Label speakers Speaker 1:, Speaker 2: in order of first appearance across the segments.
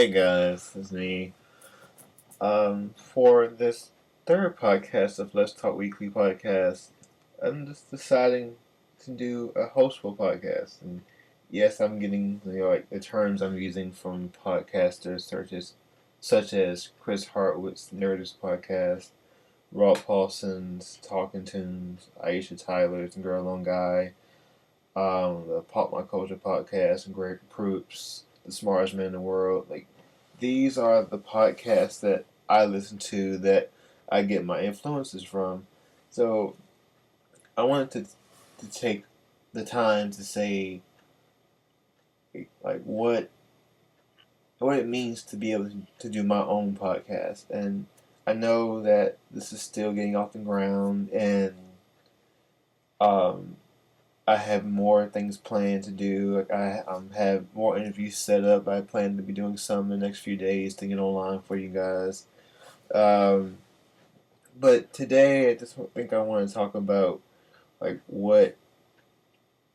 Speaker 1: Hey guys, it's me. For this third podcast of Let's Talk Weekly podcast, I'm just deciding to do a hostful podcast. And yes, I'm getting like the terms I'm using from podcasters such as Chris Hartwitt's Nerdist podcast, Rob Paulson's Talking Tunes, Aisha Tyler's Girl on Guy, the Pop My Culture podcast, and Greg Proops, the smartest man in the world. Like, these are the podcasts that I listen to that I get my influences from. So I wanted to take the time to say like what it means to be able to do my own podcast. And I know that this is still getting off the ground, and um, I have more things planned to do. Like I have more interviews set up. I plan to be doing some in the next few days to get online for you guys. Um, but today, I just think I want to talk about like what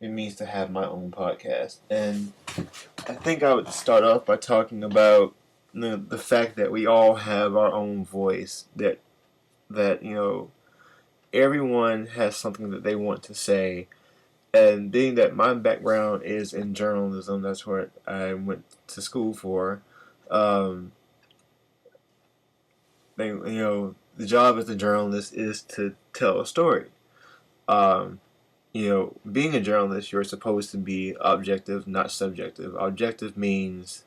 Speaker 1: it means to have my own podcast, and I think I would start off by talking about the fact that we all have our own voice. That everyone has something that they want to say. And being that my background is in journalism, that's what I went to school for. Um, the job as a journalist is to tell a story. Um, being a journalist, you're supposed to be objective, not subjective. Objective means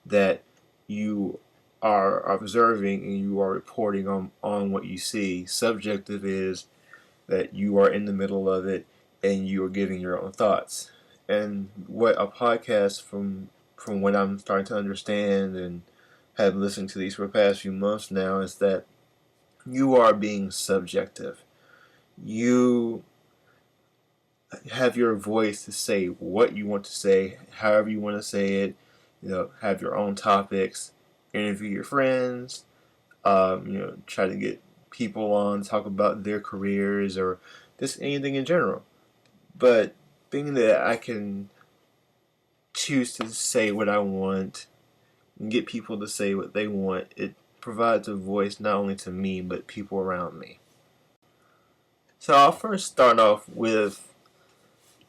Speaker 1: that you are observing and you are reporting on what you see. Subjective is that you are in the middle of it and you are giving your own thoughts. And what a podcast, from what I'm starting to understand and have listened to these for the past few months now, is that you are being subjective. You have your voice to say what you want to say, however you want to say it. Have your own topics, interview your friends. Try to get people on, talk about their careers or just anything in general. But being that I can choose to say what I want and get people to say what they want, it provides a voice not only to me but people around me. So I'll first start off with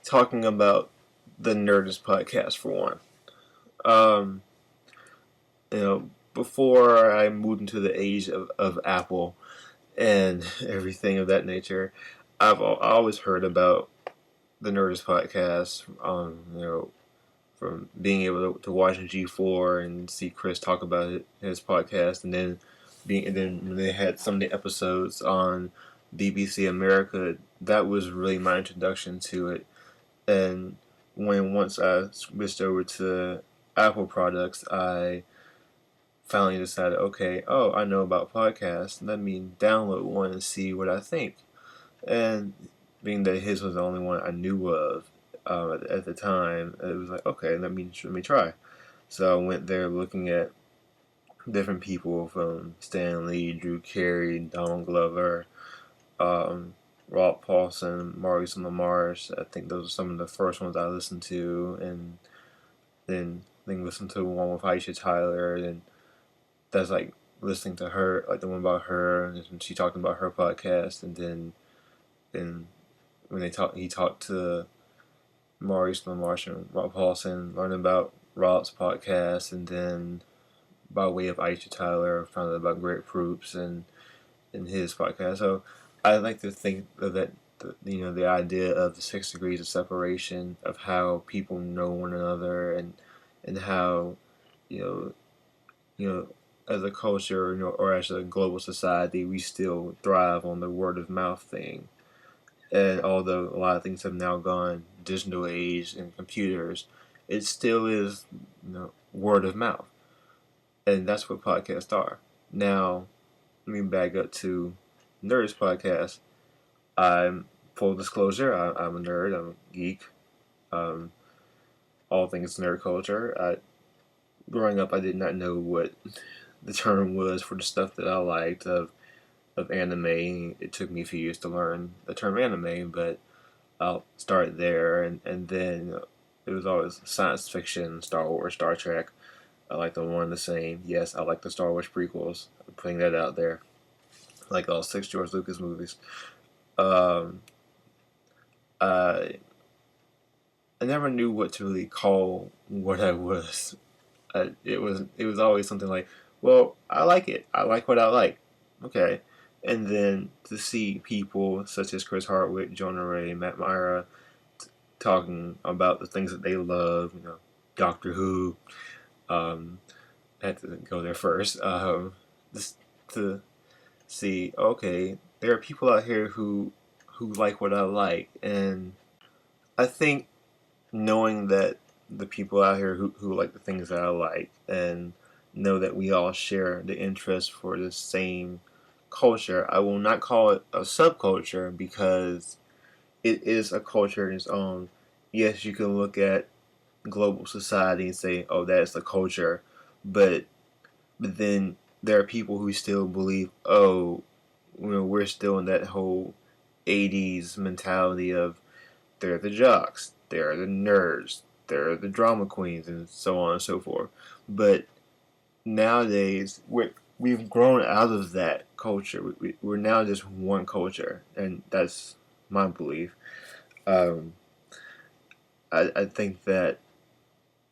Speaker 1: talking about the Nerdist podcast for one. Um, Before I moved into the age of Apple and everything of that nature, I always heard about the Nerdist podcast. From being able to watch G4 and see Chris talk about his podcast, and then when they had some of the episodes on BBC America, that was really my introduction to it. And once I switched over to Apple products, I finally decided, okay, I know about podcasts. Let me download one and see what I think. And being that his was the only one I knew of at the time, it was like, okay, let me try. So I went there looking at different people from Stan Lee, Drew Carey, Donald Glover, Rob Paulson, Maurice LaMarche. I think those are some of the first ones I listened to, and then listened to one with Aisha Tyler, and that's like listening to her, like the one about her, and she talking about her podcast, and then when he talked to Maurice LaMarche and Rob Paulson, learning about Rob's podcast, and then by way of Aisha Tyler, found out about Greg Proops and his podcast. So I like to think of that, the idea of the 6 degrees of separation, of how people know one another, and how you know as a culture, or as a global society, we still thrive on the word of mouth thing. And although a lot of things have now gone digital age and computers, it still is word of mouth, and that's what podcasts are. Now, let me back up to Nerdist podcast. I'm full disclosure. I'm a nerd. I'm a geek. Um, all things nerd culture. Growing up, I did not know what the term was for the stuff that I liked of anime. It took me a few years to learn the term anime, but I'll start there, and then it was always science fiction, Star Wars, Star Trek. I like them one and the same. Yes, I like the Star Wars prequels. I'm putting that out there. I like all 6 George Lucas movies. Um, I I never knew what to really call what I was. It was always something like, well, I like it. I like what I like. Okay. And then to see people such as Chris Hardwick, Jonah Ray, Matt Myra talking about the things that they love, Doctor Who. I had to go there first. Just to see, okay, there are people out here who like what I like, and I think knowing that the people out here who like the things that I like and know that we all share the interest for the same culture. I will not call it a subculture because it is a culture in its own. Yes, you can look at global society and say, "Oh, that's the culture," but then there are people who still believe, "Oh, we're still in that whole '80s mentality of they're the jocks, they're the nerds, they're the drama queens," and so on and so forth. But nowadays, we've grown out of that culture. We're now just one culture, and that's my belief. Um, I think that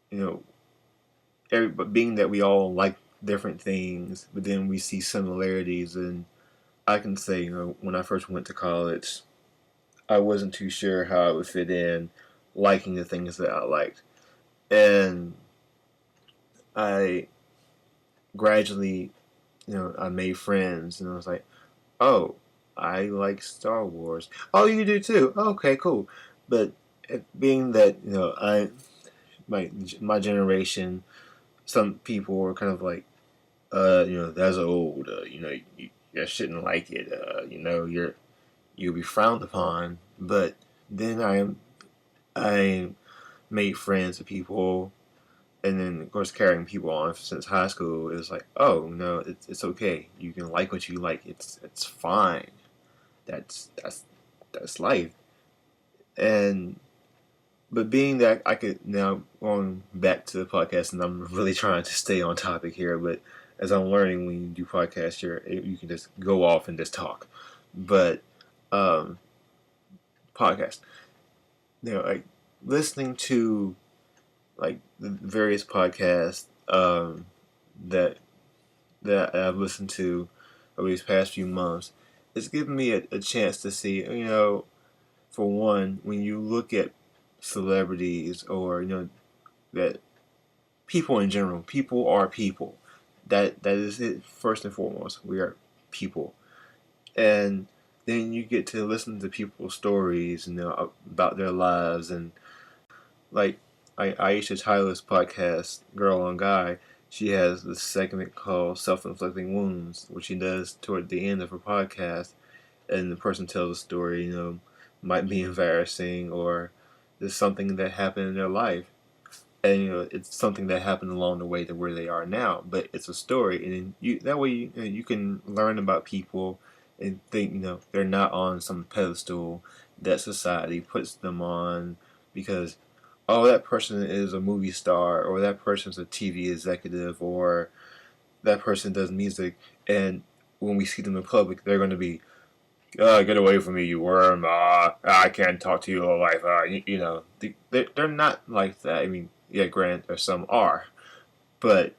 Speaker 1: you know, but being that we all like different things, but then we see similarities, and I can say, when I first went to college, I wasn't too sure how I would fit in, liking the things that I liked, and I gradually, I made friends, and I was like, oh, I like Star Wars. Oh, you do too. Okay, cool. But being that my generation, some people were kind of like, that's old. You shouldn't like it. You'll be frowned upon. But then I made friends with people, and then of course carrying people on since high school. It was like, oh no, it's okay. You can like what you like. It's fine. That's life. And but being that I could now going back to the podcast, and I'm really trying to stay on topic here, but as I'm learning, when you do podcasts, you can just go off and just talk. But um, podcast, like listening to like the various podcasts that I've listened to over these past few months, it's given me a chance to see, for one, when you look at celebrities or that people in general, people are people. That is it first and foremost. We are people, and then you get to listen to people's stories, about their lives, and like Aisha Tyler's podcast, Girl on Guy. She has this segment called Self-Inflicting Wounds, which she does toward the end of her podcast, and the person tells a story, might be embarrassing or just something that happened in their life, and it's something that happened along the way to where they are now. But it's a story, and then that way you can learn about people and think they're not on some pedestal that society puts them on because oh, that person is a movie star or that person's a TV executive or that person does music, and when we see them in public they're going to be get away from me, you worm. I can't talk to you all life. They're not like that. I mean, yeah, granted, or some are, but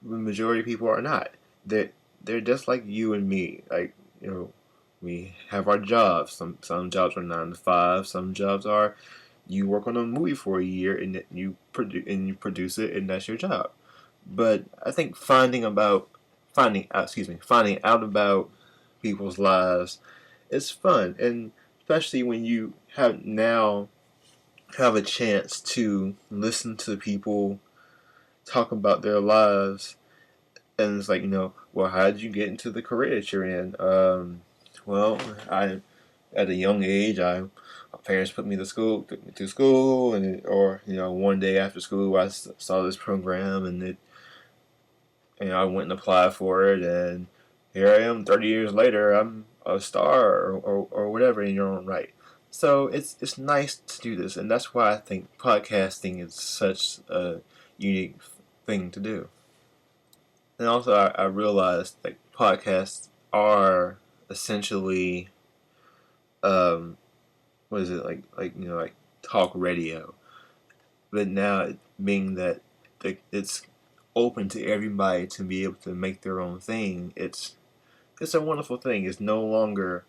Speaker 1: the majority of people are not. They're just like you and me. Like, we have our jobs. Some jobs are 9 to 5. Some jobs are you work on a movie for a year and you produce it, and that's your job. But I think finding out about people's lives is fun, and especially when you have a chance to listen to people talk about their lives, and it's like well, how did you get into the career that you're in? Well, I at a young age, my parents put me to school, and one day after school, I saw this program, and I went and applied for it, and here I am, 30 years later. I'm a star or whatever in your own right. So it's nice to do this, and that's why I think podcasting is such a unique thing to do. And also, I realized like podcasts are essentially, um, what is it like talk radio, but now being that it's open to everybody to be able to make their own thing. It's a wonderful thing. It's no longer,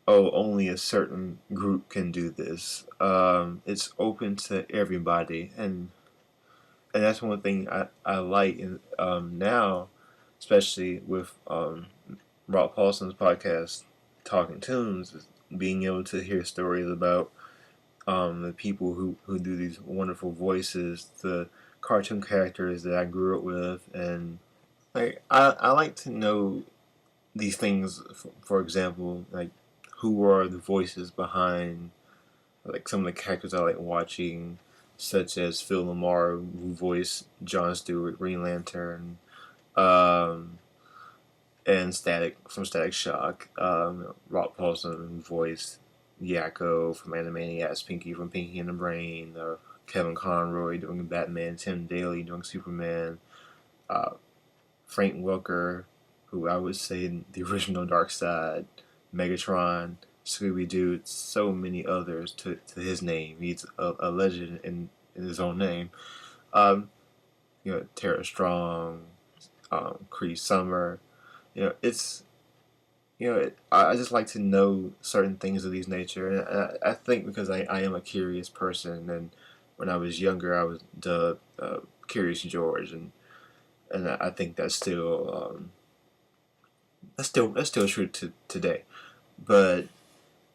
Speaker 1: oh, only a certain group can do this. It's open to everybody, and that's one thing I like in, now, especially with Rob Paulson's podcast, Talking Tunes, is being able to hear stories about the people who do these wonderful voices, the cartoon characters that I grew up with, and like I like to know these things. For example, like who are the voices behind like some of the characters I like watching, such as Phil Lamar, who voiced Jon Stewart, Green Lantern, um, and Static from Static Shock. Rob Paulson, who voiced Yakko from Animaniacs, Pinky from Pinky and the Brain, Kevin Conroy doing Batman, Tim Daly doing Superman, uh, Frank Welker, who I would say in the original Darkseid, Megatron, Scooby Doo, so many others to his name. He's a legend in his own name. Um, Tara Strong, Cree Summer. It's I just like to know certain things of these nature, and I think because I am a curious person, and when I was younger, I was dubbed Curious George, and I think that's still true to today. But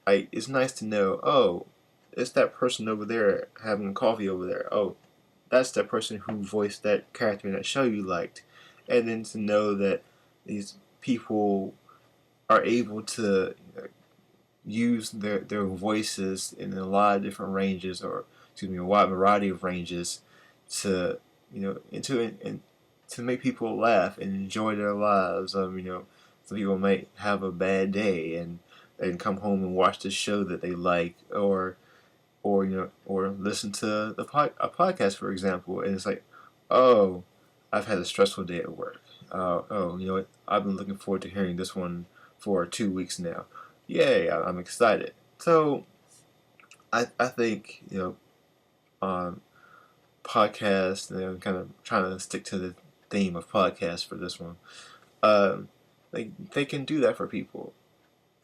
Speaker 1: it's nice to know. Oh, it's that person over there having coffee over there. Oh, that's that person who voiced that character in that show you liked, and then to know that these people are able to use their voices in a lot of different ranges, or excuse me, a wide variety of ranges, to and to make people laugh and enjoy their lives. Some people might have a bad day and come home and watch the show that they like, or listen to a podcast, for example, and it's like, oh, I've had a stressful day at work. Oh, you know what? I've been looking forward to hearing this one for 2 weeks now. Yay! I'm excited. So I think podcasts. Kind of trying to stick to the theme of podcasts for this one. Um, they can do that for people,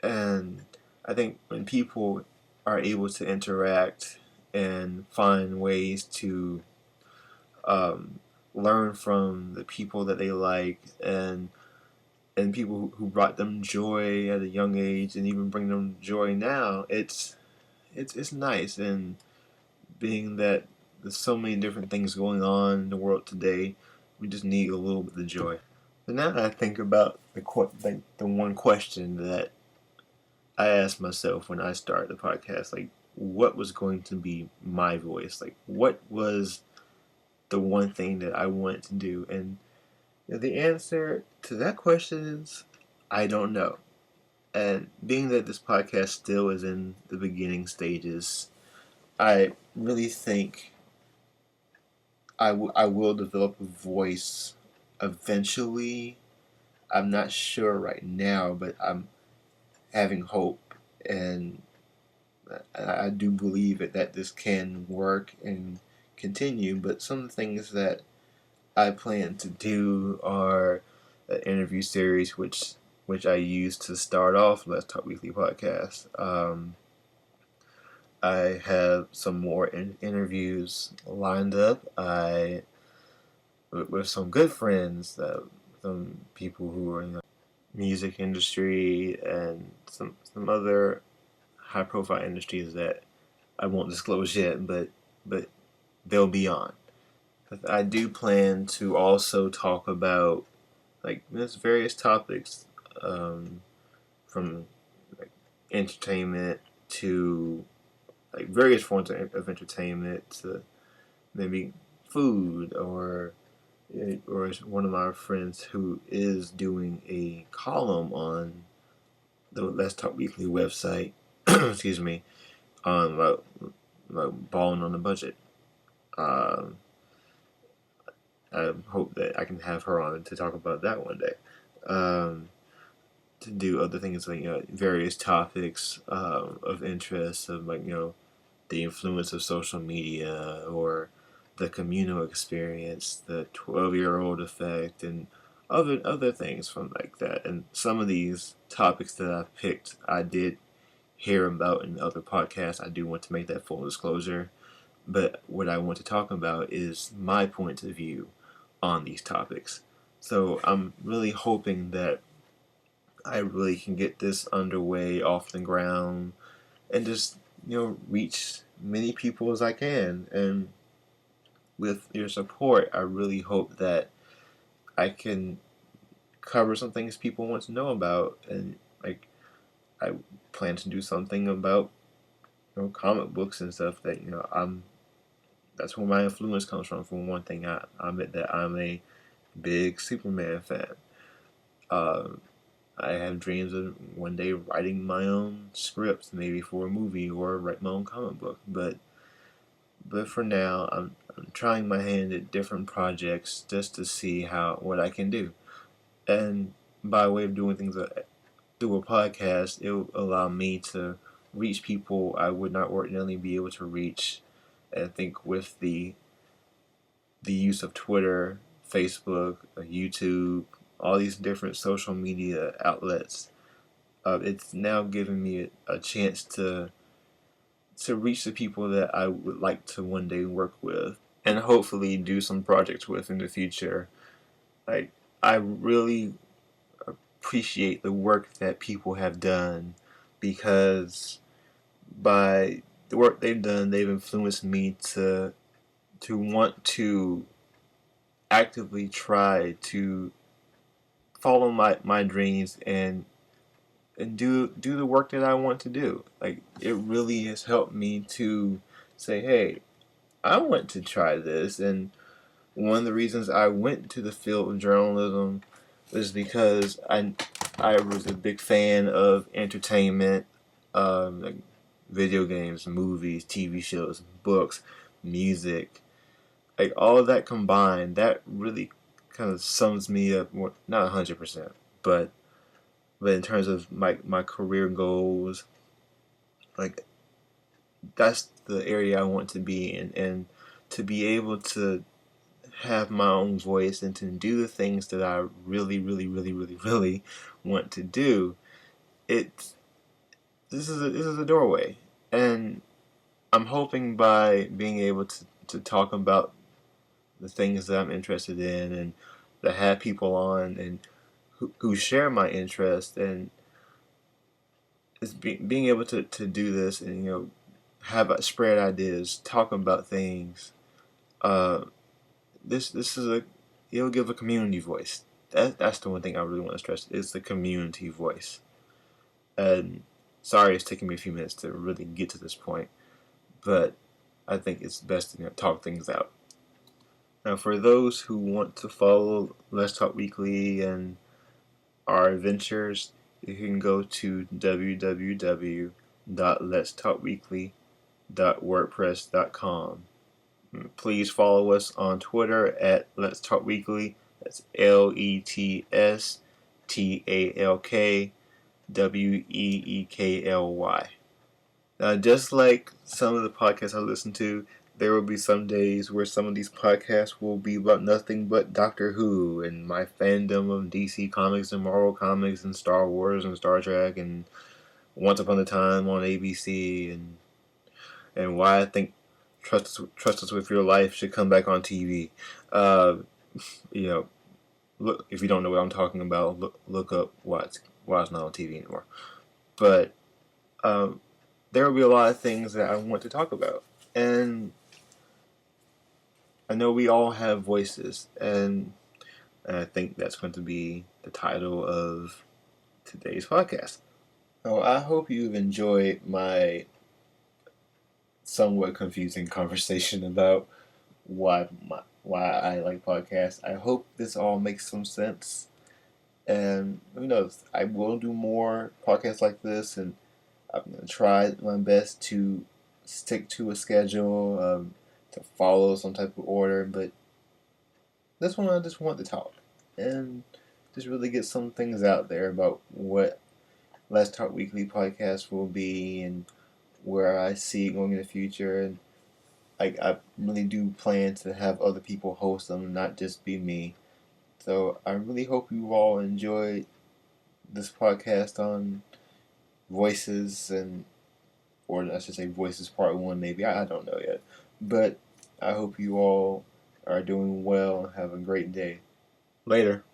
Speaker 1: and I think when people are able to interact and find ways to um, learn from the people that they like, and people who brought them joy at a young age and even bring them joy now, it's nice. And being that there's so many different things going on in the world today, we just need a little bit of joy. But now that I think about the one question that I asked myself when I started the podcast, like, what was going to be my voice? Like, what was the one thing that I wanted to do? And the answer to that question is, I don't know. And being that this podcast still is in the beginning stages, I really think I will develop a voice eventually. I'm not sure right now, but I'm having hope, and I do believe that this can work and continue. But some of the things that I plan to do are an interview series, which I used to start off Let's Talk Weekly podcast. I have some more interviews lined up. With some good friends, some people who are in the music industry and some other high profile industries that I won't disclose yet, but they'll be on. I do plan to also talk about like there's various topics, from like entertainment to like various forms of entertainment to maybe food, or as one of my friends who is doing a column on the Let's Talk Weekly website, excuse me, on like balling on the budget. Um, I hope that I can have her on to talk about that one day. Um, to do other things like various topics of interest of the influence of social media or the communal experience, the 12-year-old effect, and other things from like that. And some of these topics that I've picked, I did hear about in other podcasts. I do want to make that full disclosure. But what I want to talk about is my point of view on these topics. So I'm really hoping that I really can get this underway off the ground and just reach many people as I can. And with your support, I really hope that I can cover some things people want to know about. And like I plan to do something about comic books and stuff that I'm that's where my influence comes from. For one thing, I admit that I'm a big Superman fan. Um, I have dreams of one day writing my own scripts, maybe for a movie or write my own comic book. But for now, I'm trying my hand at different projects just to see what I can do. And by way of doing things through a podcast, it will allow me to reach people I would not ordinarily be able to reach. And I think with the use of Twitter, Facebook, YouTube, all these different social media outlets, it's now given me a chance to reach the people that I would like to one day work with and hopefully do some projects with in the future. Like I really appreciate the work that people have done because by the work they've done, they've influenced me to want to actively try to follow my dreams and do the work that I want to do. Like it really has helped me to say, hey, I want to try this. And one of the reasons I went to the field of journalism was because I was a big fan of entertainment, like video games, movies, TV shows, books, music, like all of that combined. That really kind of sums me up. Not 100%, but in terms of my career goals, like that's the area I want to be in, and to be able to have my own voice and to do the things that I really, really, really, really, really want to do. It's this is a doorway, and I'm hoping by being able to talk about the things that I'm interested in and to have people on and who share my interest and being able to do this and have spread ideas, talk about things. Uh, this is it'll give a community voice. That's the one thing I really want to stress is the community voice. And sorry, it's taking me a few minutes to really get to this point, but I think it's best to talk things out. Now, for those who want to follow Let's Talk Weekly and our adventures, you can go to www.letstalkweekly.wordpress.com. Please follow us on Twitter at Let's Talk Weekly. That's LETSTALKWEEKLY. Now, just like some of the podcasts I listen to, there will be some days where some of these podcasts will be about nothing but Doctor Who and my fandom of DC Comics and Marvel Comics and Star Wars and Star Trek and Once Upon a Time on ABC and why I think Trust Us with Your Life should come back on TV. Uh, you know, look if you don't know what I'm talking about, look up why it's not on TV anymore. But um, there will be a lot of things that I want to talk about, and I know we all have voices, and I think that's going to be the title of today's podcast. So I hope you've enjoyed my somewhat confusing conversation about why I like podcasts. I hope this all makes some sense. And who knows? I will do more podcasts like this, and I'm gonna try my best to stick to a schedule, to follow some type of order. But this one I just want to talk and just really get some things out there about what Let's Talk Weekly podcast will be and where I see it going in the future. And like I really do plan to have other people host them, not just be me. So I really hope you all enjoyed this podcast on voices and, or I should say, voices part one. Maybe I don't know yet, but I hope you all are doing well and have a great day. Later.